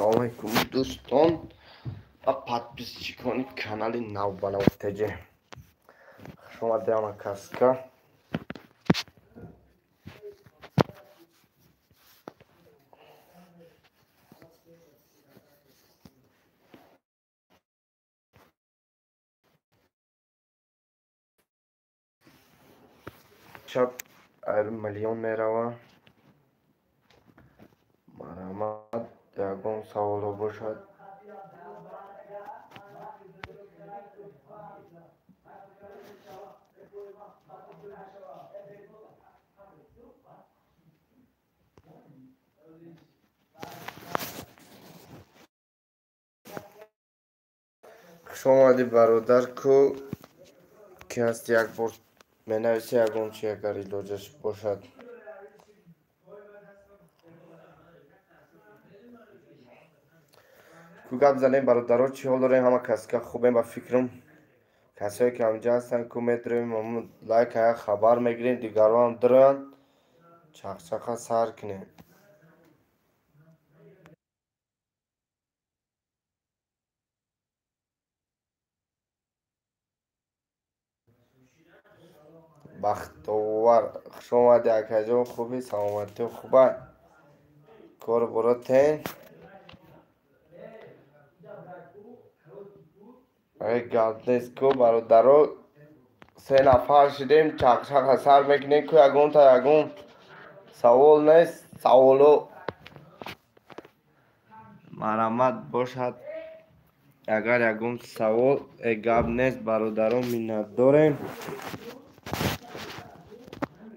Assalomu alaykum do'ston va подписчикони канали Навбанавтеҷе. Хуш омадед Амакаска. Шаб айрим миллион мерава. Марҳамат, ягон саволо бошад. Хуш омадӣ бародар ку ки ҳаст як бор менависи ягон чи агар илоҷаш бошад. Ку гап занем бародаро, чӣ ҳол дорем? Ҳама каска хубем ба фикрам. Касое ки ҳамҷа ҳастанд ку метравем лайк ҳая хабар мегирем, дигарон доранд чақчақа сар кунем. бахтовар хуш омадӣ акаҷон, хуби саломатӣ хуба? Кор боротен? гап нест ку бародаро, се нафар шудем чақчақа сар мекунем ку ягон та ягон савол нест. Саволо марҳамат бошад. Агар ягон савол гап нест бародаро, миннатдорем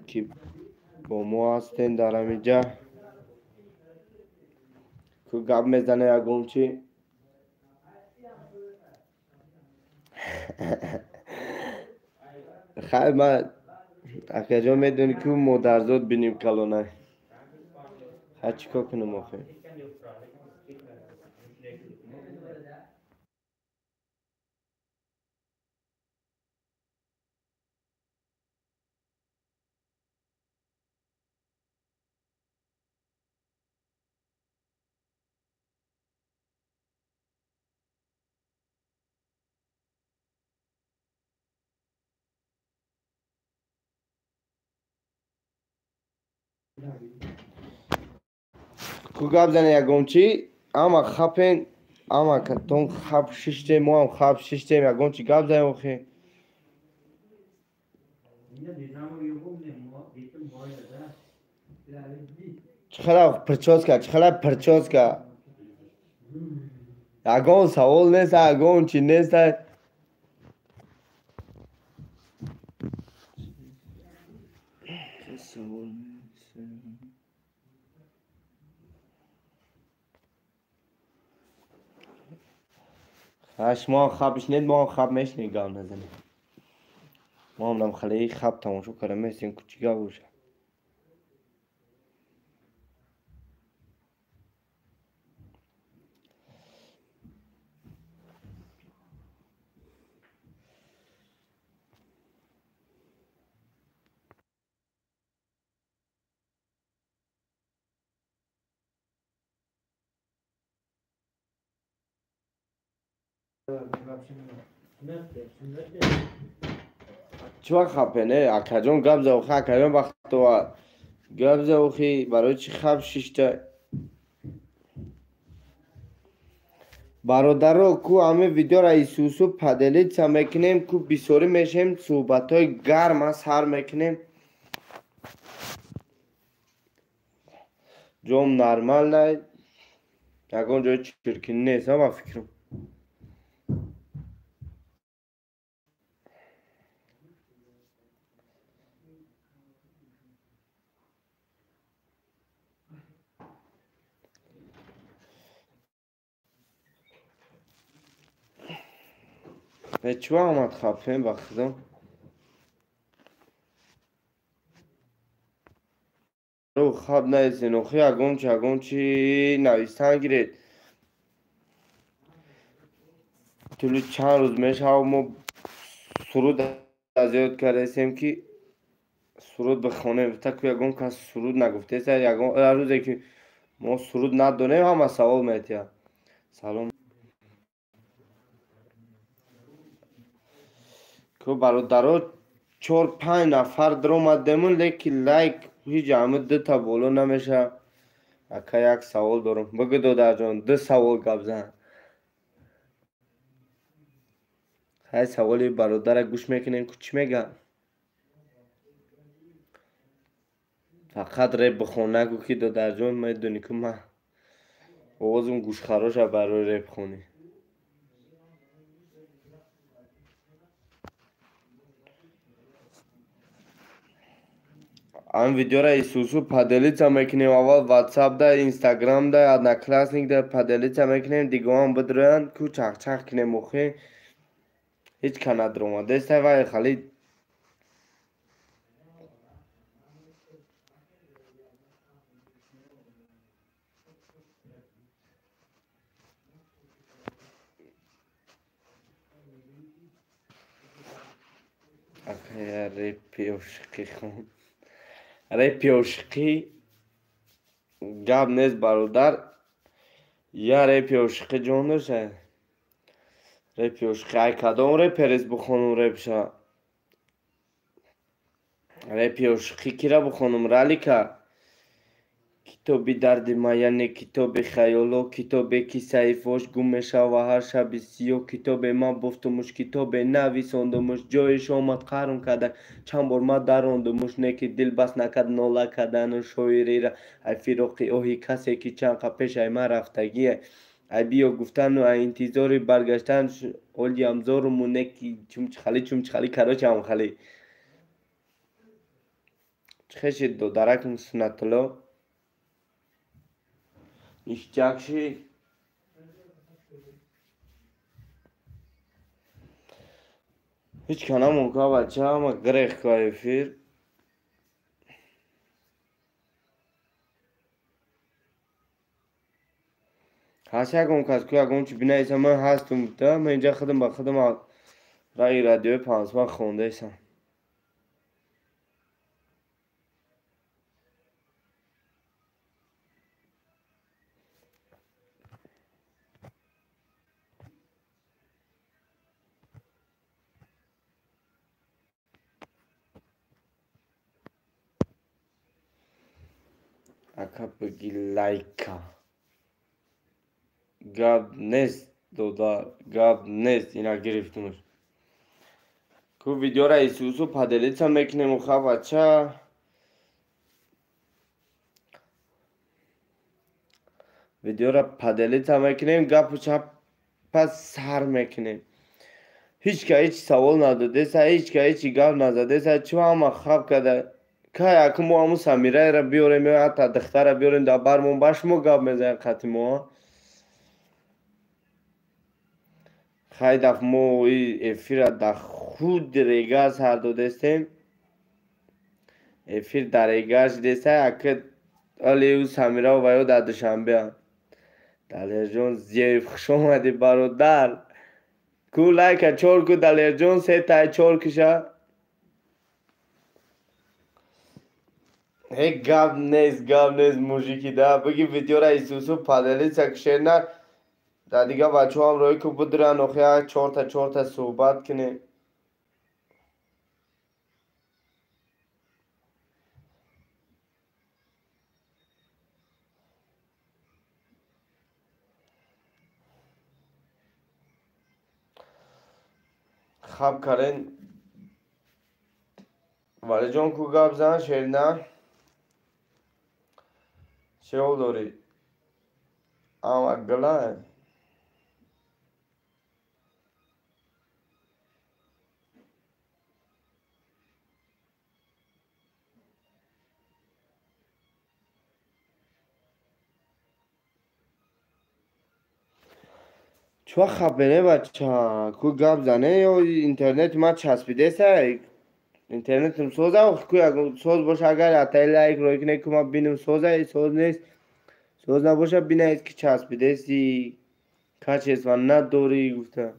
ки бо мо ҳастен дар ҳамиҷа. ку гап мезанем ягон чи хайр ман акаҷон медонӣ ку модарзод биним калона. ха чӣ кор кунам охир? ку гап зане ягон чи ама хапен, ама катон хап шиштем, мо ҳам хап шиштем, ягон чи гап занем охир. чихела прическа, ягон савол нест, ягон чи нест. шумо ҳам хап мешинед, мо ҳам хап мешинем, гап назанем. мо ҳам намхалаи хап тамошо карда меистем ку чӣ гап бошад. чӣ вақт хапене? Акаҷон гап заохи, акаҷон бахтовар гап заохи, барои чӣ хап шишта? бародаро, ку ҳамин видеоро исусу паделитса мекунем, ку бисёрӣ мешавем, суҳбатҳои гарма сар мекунем. ҷом нормал най, ягон ҷои чиркинӣ нест ба фикрам. чӣ вақт омад хапем ба худо? хап наистен охи, ягон чи навистан гиред. тӯли чанд рӯз мешавад мо суруд аз ёд кардастем ки суруд бихонем. Таку ягон кас суруд нагуфтеса. Ягон рӯзе ки ما سرود ندانیم همه سوال میتیا. سلام که برادرها 4-5 نفر در اومدیمون لیکن لایک هیچ همه 2 تا بالا نمیشه. اکا یک سوال دارم بگو دادر جان 2 سوال گپ زن. های سوالی برادر گوش میکنین که چی میگه. فقط ریپ بخون نگو که دادر جان میدونی که من آوازم گوش خراشه برای ریپ خونی. ам видеоро исусу паделица мекунем. аввал ватсап да инстаграм да одноклассник да паделица мекунем. дигоам бидроянд ку чахчах кунем охи ҳеч ка надрома дестай вай хали репи ошиқӣ хон репи ошиқӣ гап нест бародар. я репи ошиқӣ ҷон дошта репи ошиқӣ ай кадом реперест бихонум репша. репи ошиқӣ кира бихонум ралика. китоби дарди маяне китоби хаёло китобе ки саҳифаош гум мешава ҳар шаби сиёҳ. китобе ман бофтумуш китобе нависондумуш ҷояш омад қарм кардан чанд бор ман дарондумуш неки дил бас накард нола кардану шоирира. ай фироқи оҳи касе ки чанд қа пеш ай ман рафтагие. ай биё гуфтану ай интизори баргаштан оли амзоруму неки чумчхали карочам хали чхешид додаракм сунатулло ништякши ҳеч канамон ка бача ама грех ка эфир ҳаст ягон кас ку ягон чи бинависа ман ҳастум да ман инҷа худам ба худам раи радиои пансбан хондаисам. ака биги лайка гап нест додар гап нест ина гирифтумуш ку видеора исусу паделица мекунем уха бача видеора паделица мекунем гапу чапа сар мекунем. ҳичка ҳеч савол надодеса ҳичка ҳечи гап назадеса чу ҳама хаб када ка яку мо ҳамун самираеро биёрем ё ҳатто духтара биёрем дар бармон ба шумо гап мезанем қати мо хай дафъ мо эфира дар худ рега сар додестем. эфир дар рега шидеста яка алиу самира ва ё дар душанбеам далерҷон зиёи хуш омадӣ бародар ку лайка 4 ку далерҷон 3 тай 4 киша гап нест мужики да биги видеора исусу паделица кишена да дига бачаҳам роҳи ку бидуран охи як 4 та суҳбат кунем. хаб кардем валиҷон ку гап зан шерина чӣ ҳол дорӣ ама гилай чуа хабене бача ку гап зане ё интернети ман часпидеста интернетам соза ку ягон соз боша агар атаи лайк рой кунед ку ман бинам соза соз нест соз набоша бинаед ки часпидести качест ва надорӣ гуфта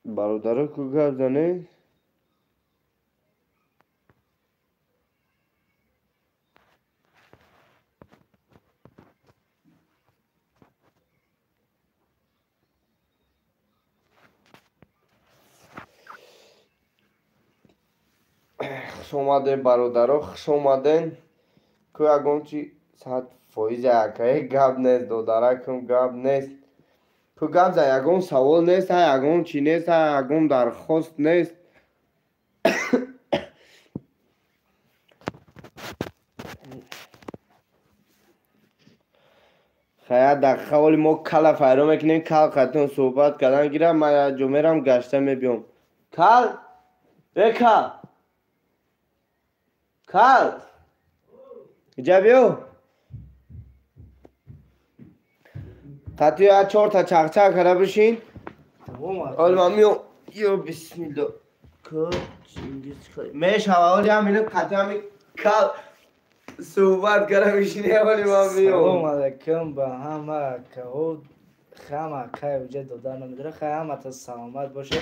бародаро ку гап занед خوش اومده برادرها خوش اومدین که اگم چی صد فایز یکایی گب نیست دادرکم گب نیست که گب زن یکم سوال نیست یکم چی نیست یکم درخواست نیست خیلی دقیقه ولی ما کل فیرو میکنیم کل خطون صحبت کردن گیرم من یه جو میرم گشته میبیم کل کل کل اینجا بیو خطی یا 4 تا چقچق کرده بشین حالا من میام یا بسم الله میش حوالی هم اینو خطی همین کل صحبت کرده بشینه ولی من میام سلام علیکم به همه که خیلی که اوجه دادن نمیداره خیلی همه تا سلامت باشه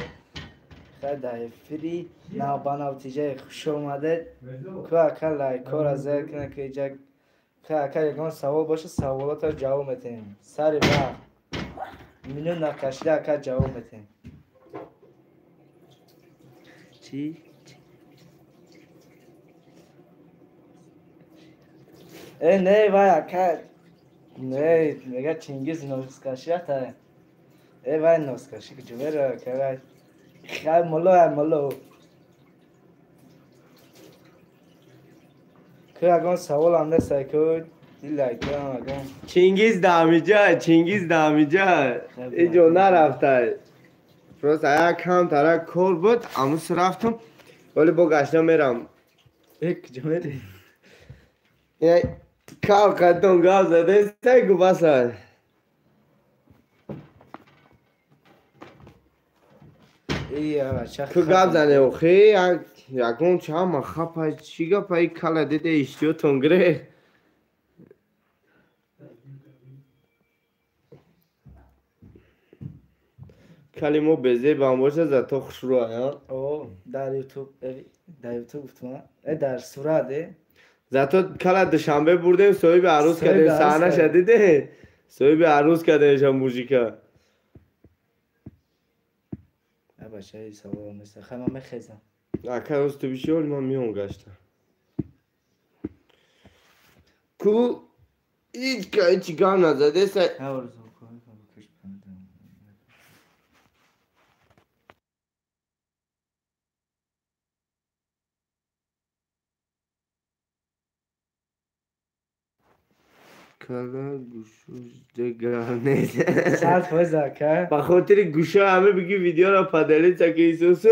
خیلی دایفری نو با نوتیجه خوش اومده که اکل لایکار از ذکر کنه که اینجا که اکل یکان سوال باشه سوالات رو جواب میتیم سری وقت میلیون نقشیده اکل جواب میتیم چی؟ نه وای اکل نه میگه چینگیز نوسکاشیت های وای نوسکاشی که جوره که وای خیلی ملو که اگه سوال هم نیست که دیلایک هم اگه چینگیز دامیجا اینجا نرفته فرست ایا کم تره کول بود اموس رفتم ولی با گشنه میرم کجا میری؟ کال قدم گاز زده سگو بسه که گاب زنه اوخی یکون چه هم خپا چیگا پای کلا دیده اشتیو تونگره کلمو بزه بام باشه زتا خوش رو آیا اوه در یوتیوب گفتم در صورت زتا کلا دوشنبه بردیم سوی به عروس کردیم صحنه شدیده سوی به عروس کردیم موزیکا باشه ای سوال نیست خیلی من میخیزم اکر روز تو بیشی ولی من میام گشتم کو هیچ گام نزده سه کلا گوشوش دگرانه ساعت فوزا که با خاطر گوشه همه بگی ویدیو را پدلی چکه ایسوسو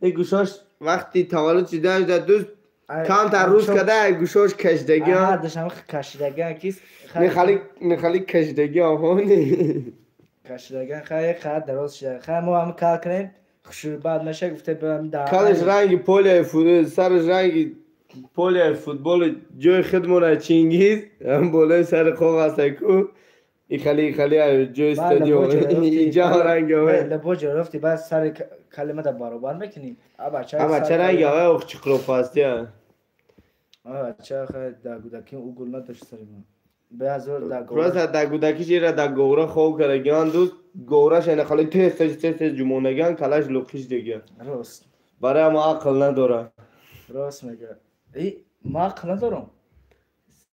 این گوشاش وقتی تولد چیده در دوست کم تر روز کده گوشاش کشدگی هم داشتم کشیدگی هم کیست نخالی کشدگی آهانی کشیدگی خیلی دراز شده خیلی ما هم کار کنیم خوشور بعد نشه گفته برم در کالش رنگی پولیای فوتبال سرش رنگی پولیای فوتبال جای خدمونه چینگیز هم بالای سر خواه هسته کو ای خالی جای استادیوم اینجا رنگ آوه لبو جرفتی بعد سر کلمه در برابر میکنی بچه رنگ آوه اوخ چقرو پاستی ها بچه خیلی در گودکی او گل نداشت سر من به ازور در گوره پراست در گودکی چیره در گوره خواه کرگیان دوست گورش اینه خالی تیست جمونگیان کلاش لوکیش دیگه راست برای ما عقل نداره راست میگه ای ما عقل ندارم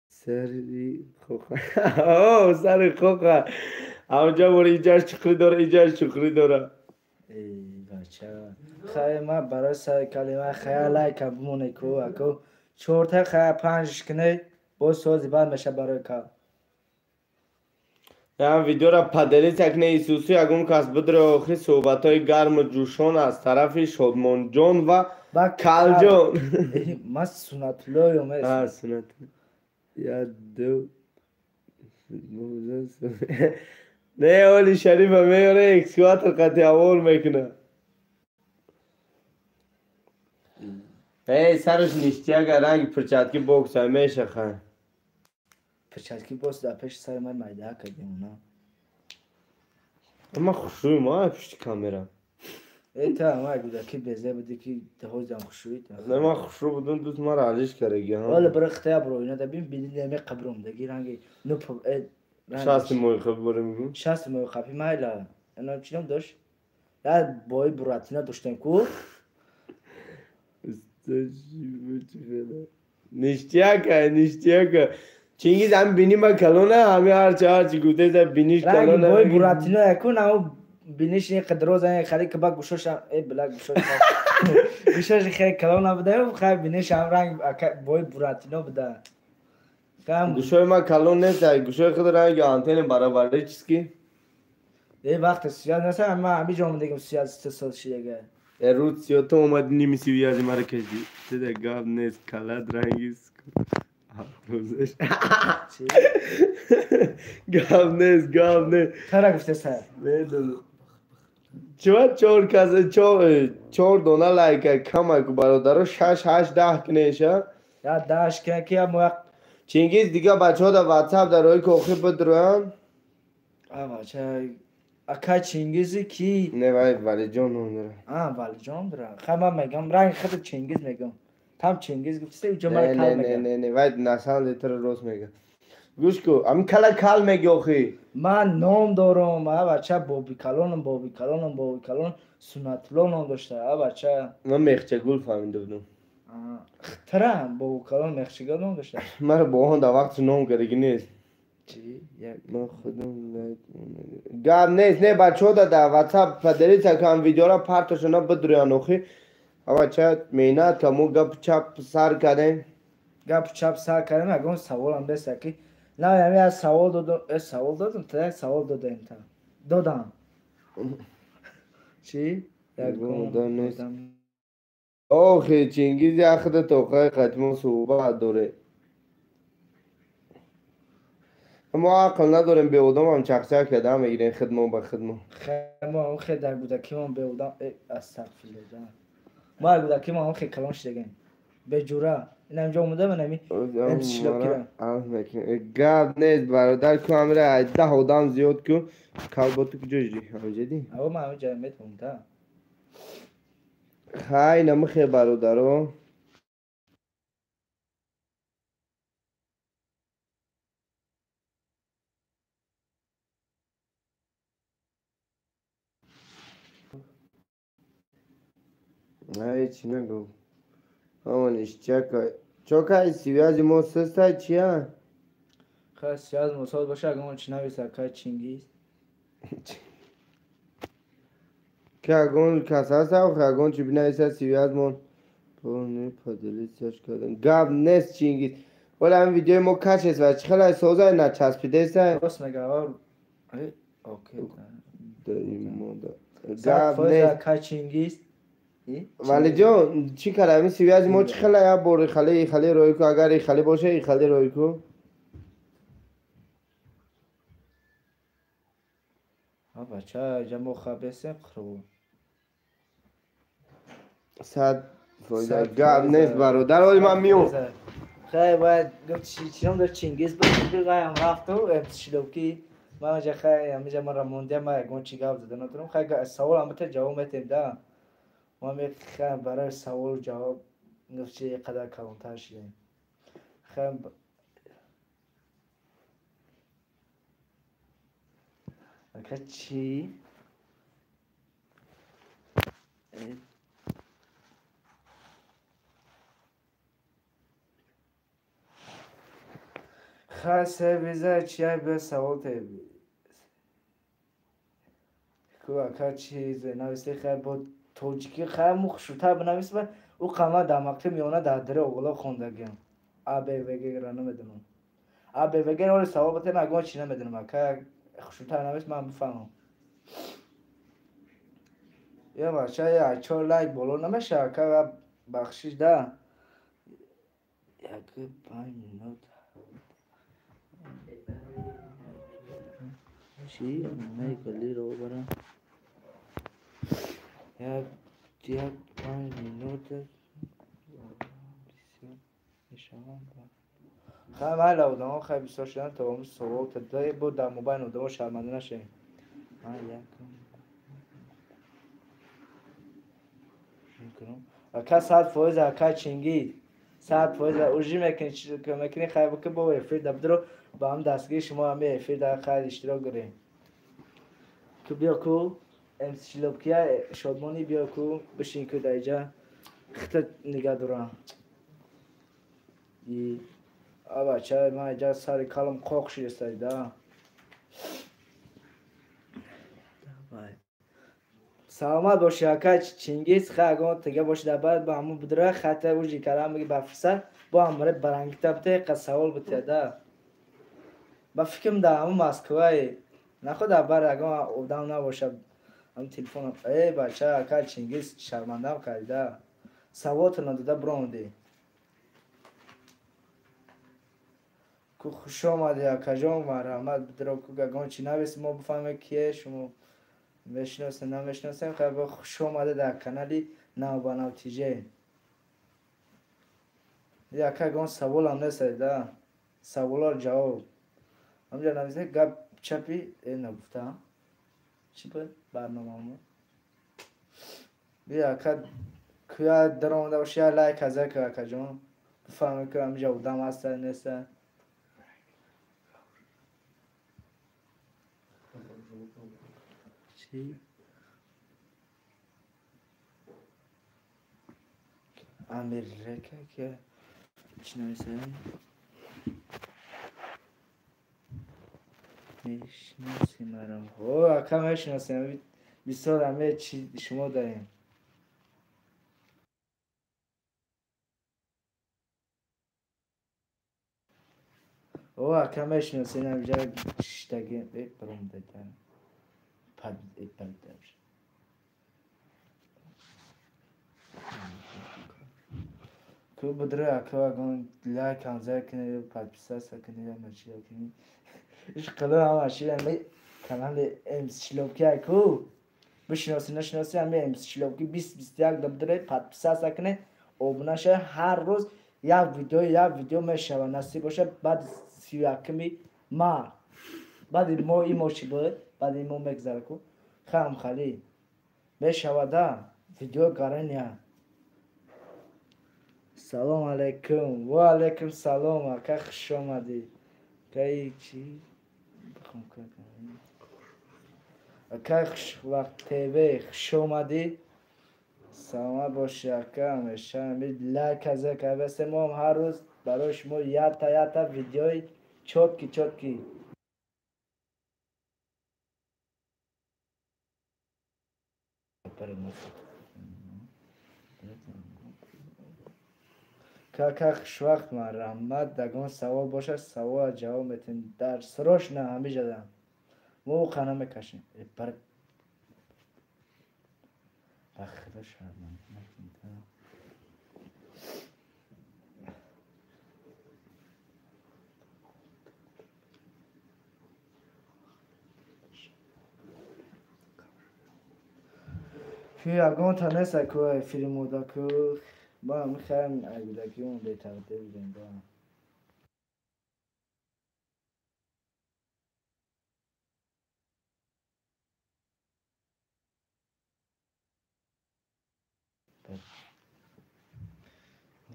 سری خوخه اوه سر خوخه همونجا بوری اینجاش چکری داره اینجاش چکری داره ای بچه خیلی ما برای سر کلمه خیلی که بمونه که اکو 4 تا خیلی 5 کنه باز سازی بعد میشه برای کار هم ویدیو را پدلی تکنه ایسوسی اگون کس بدره آخی صحبت های گرم و جوشان از طرف شادمان جان و کل جان ما سنت لایم ها سنت یا دو نه اولی شریف میاره اکسکواتر قطعی اول میکنه ای سرش نیشتی اگر رنگ پرچتکی بوکس همیشه خواهی پرچتکی باست در پیش سر من میده کردیم اونا اما خوشوی ما پشت کامرا ای تا ما گوده که بزه بودی که دهوز هم خوشوی نه ما خوشو بودن دوست ما را علیش کرگی ها والا برای اختیار برو اینا دبیم بینید نمی قبرم دگی رنگی نو شاست موی خب باره میگم شاست موی خبی مایلا اینا چی نم داشت یا بای براتینا داشتن کو نیشتیاکه چینگیز هم بینی ما کلونه همه هرچی گوته زن بینیش رنگ کلونه بوی براتینو یکون او بینیش این قدرو زن خیلی که با گوشوش هم ای بلا گوشوش خیلی کلونه بده و خیلی بینیش هم رنگ بوی براتینو بده گوشوی ما کلون نیست گوشوی خود رنگ آنتین برابره چیز کی یه وقت سیاد مثلا ما همی جامعه دیگم سیاد 3 سال شیگه رود سیاد تو اومد نیمی سیوی از مرا کشی دیده گاب نیست کلاد رنگیست روزش گاب نیست ترا گفته سر میدونم چهار دونه لایک کم اکو برادرو 6-8-10 کنیشه یا داش که کیا موقع چینگیز دیگه بچه ها در واتساپ در روی کوخی بدروین آقا چه اکا چینگیزی کی نه ولی جان اون ولی جان داره خیلی من میگم رنگ خود چینگیز میگم تام چینگیز گفته جو نه مرا کل نه میگم نه وید نسان لیتر روز میگه گوش کو ام کل میگه آخی من نام دارم بچه بابی کلونم سنتلو نام داشته بچه من میخچه گل فهمیده بودم ترا بابی کلون مخشگاه نام داشته مرا با هم در وقت نام گرگی نیست چی؟ من خودم گاب نیست نه بچه ها در واتساپ پدری تکم ویدیو را پرتشونا بدرویان آخی بچه مینت که مو گپ چپ سر کردیم گپ چپ سر کردیم اگه اون سوال هم بسته که نه یعنی از سوال دادم تا سوال دادم چی؟ آخی چینگیز یخده توقع ختم صحبت داره ما عقل نداریم به ادام هم چخچه کده هم میگیرین خدمه به خدمه ما هم خیلی در بودکی ما به ادام استغفرالله جان ما بودکی ما هم خیلی کلان شدگیم به جوره این همجا اومده من همی امتشلاب کرم گاب نیست برادر که همه 10 آدم زیاد که کلباتو کجا جدی همجا دی او ما همه جمعیت مونده خیلی نمخی برادرو نه چی نگو همانش چکای سیویازی ما سسته چیه؟ خیلی سیاز مساعد باشه اگه من چی نویسه که چینگیز که اگون کس هست او که اگون چی بینایسه سیویاز من پونه پادلی سرش کردم گاب نیست چینگیز ولی هم ویدیو ما کش است و چی خیلی سوزه نه چسبیده است راست میگه اوکی داریم ماده گاب نیست که چینگیز ولی جان چی کردم سیویاز ما چی خیلی یا بوری خیلی روی کو اگر ای خیلی باشه ای خیلی روی کو بچه جمع خبیسه خرو صد فایده گاب نیست برادر ولی من میام خیلی باید گفت چیزم در چینگیز بود بگایم رفت و امتشلوکی من اونجا خیلی همیجا من را مونده ما اگه چی گاب زده ندارم خیلی سوال هم بته جواب میتیم ده ما خیلی برای سوال جواب گفت چی قدر کلانتر شدیم خیلی اکا چی؟ خیلی سویزه چیه به سوال تیبی که اکا چیز نویسته خیلی بود توجیکی خیلی مخشوطه بنویسته او قمه در مکتب میانه در دره اولا خوندگیم آبه وگه را نمیدونم آبه وگه را سوال بته نگوان چی نمیدونم اکا خشوطه نویس من بفهمم یا بچه یا 4 لایک بالا نمیشه اکا بخشیش ده یک 5 منوت چی؟ نه کلی رو برم یک 5 منوت خیلی من لودم ها خیلی بسیار شدن تا همون سوال تدایی بود در موبایل نودم ها شرمنده نشیم اکا 100 فایز اکا چینگی 100 فایز اوجی میکنی خیلی بکن با افیر دبدرو با هم دستگیر شما همه افیر در خیلی اشتراک گریم که بیا کو امسی شلوبکیه شادمانی بیا کو بشین که در اینجا خطه نگه دارم بچه من اینجا سر کلم قاق شده دا سلامت باشی اکا چینگیز خواهد تگه باشی در بعد با همون بدره خطه اوجی کلام بگی بفرسه با همونه برانگیتا بته قد سوال بته دا با فکرم در همون مسکوه نخود در بر اگه اودام نباشه هم تلفونم ای بچه اکا چینگیز شرمندم کرده سوات نداده برامده که خوش آمده اکا جان مرحمت بدره که اگه چی نویسی ما بفهمه کیه شما میشناسن نمیشناسن خیلی خوش آمده در کانالی نو با نو تیجه یکا گون سوال هم نیست ده سوالا رو جواب همجا نویزه گب چپی نگفته چی بود برنامه همون یکا که در آمده باشی یا لایک ازه که یکا جان بفهمه که همجا بودم هسته نیست چی؟ امریکا که چی نویسه؟ میشناسی مرم اوه اکا میشناسی بسیار همه چی شما داریم اوه اکا میشناسی نمیجا شتگی برام دیدن پد دمش که بدره اکا اگون لایک انزه کنه پد پساس کنه یا مچی کنه ایش قلو هم اشیر همه کانال امس شلوکی اکو بشناسی نشناسی همه امس شلوکی 20-21 بدره پد پساس کنه اوبناشه هر روز یک ویدیو میشوه نصیب باشه بعد 31 ماه بعد این چی بود بعد این ماه مگذره کو خام خالی میشوه ده ویدیو گرانیه سلام علیکم و علیکم سلام اکا خوش آمدی که چی بخوام کنم اکا خوش وقت تیوی خوش آمدی سلامت باشی اکا همیشه همید لایک ازه که بسته ما هم هر روز برای شما یاد تا ویدیوی چوتکی که خوش وقت مرحمت دگان سوال باشه سوال جواب میتین در سروش نه همی جدن مو خانه میکشیم پر بخدا شرمند که اگه تا نیست که فیلم اودا که با هم خیلی اگه که اون بیتر بگیم با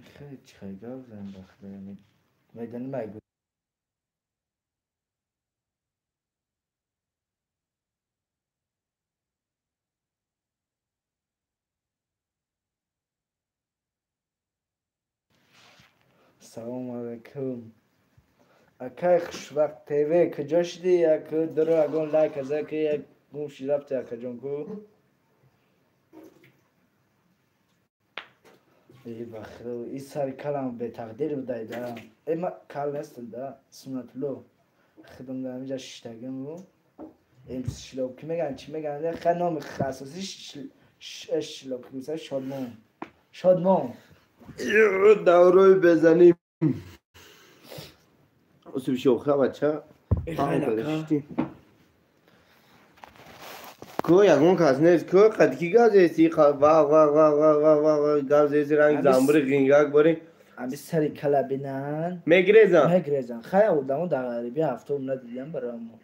خیلی خیلی گفتم بخدا میدانی مگو سلام علیکم اکای خوش وقت تیوی کجا شدی یک درو اگون لایک ازه که یک گوشی رفته اکا جان کو ای بخدا ای سر کلم به تقدیر بدهی دارم ای ما کل نستم دا سنت لو خدم دارم اینجا شتگم رو این شلوکی میگن چی میگن خیلی نام خصوصی شلوکی مثلا شادمان دوروی بزنیم اصلا شوخه بچه کو یکون کس نیست کو قدکی گاز ایستی گاز ایستی رنگ زنبور گینگاک باری امی سری کلا بینن مگریزن خیلی اودمون در غریبی هفته اون ندیدیم برای ما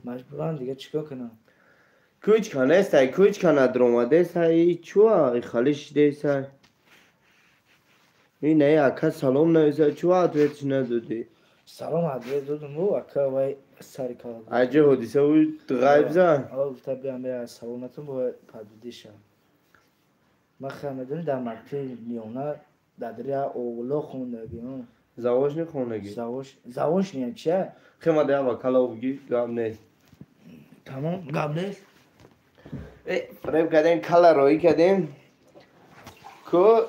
مجبورم دیگه چیکار کنم کوچ کنه استای کوچ کنه دروماده استای چوا خالیش دیسای این نه اکا سلام نویسه چوا ادویتش ندادی سلام ادویت دادم و اکا وای سری کلا عجه حدیثه و غیب زن آه گفته بیام بیا سلامتون با پدودیشم ما خمیدونی در مکتب میونه در دریا اوغلا خوندگی زواج نخونگی زواج نیه چه؟ خیمه ده با کلا بگی گام نیست تمام گم نیست فریب کردیم کلا روی کردیم که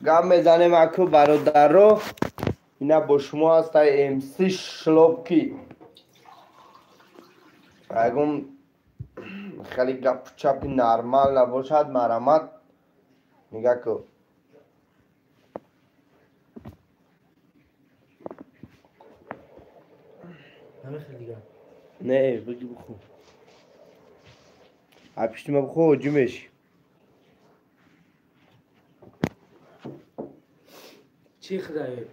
گام میزنیم اکو برادر رو اینا با شما هست امسی شلوبکی اگم خیلی گپ چپی نرمال نباشد مرامت میگه که نمیخوای دیگه نه بگی بخو اپشتی ما بخو جمعش چی خدای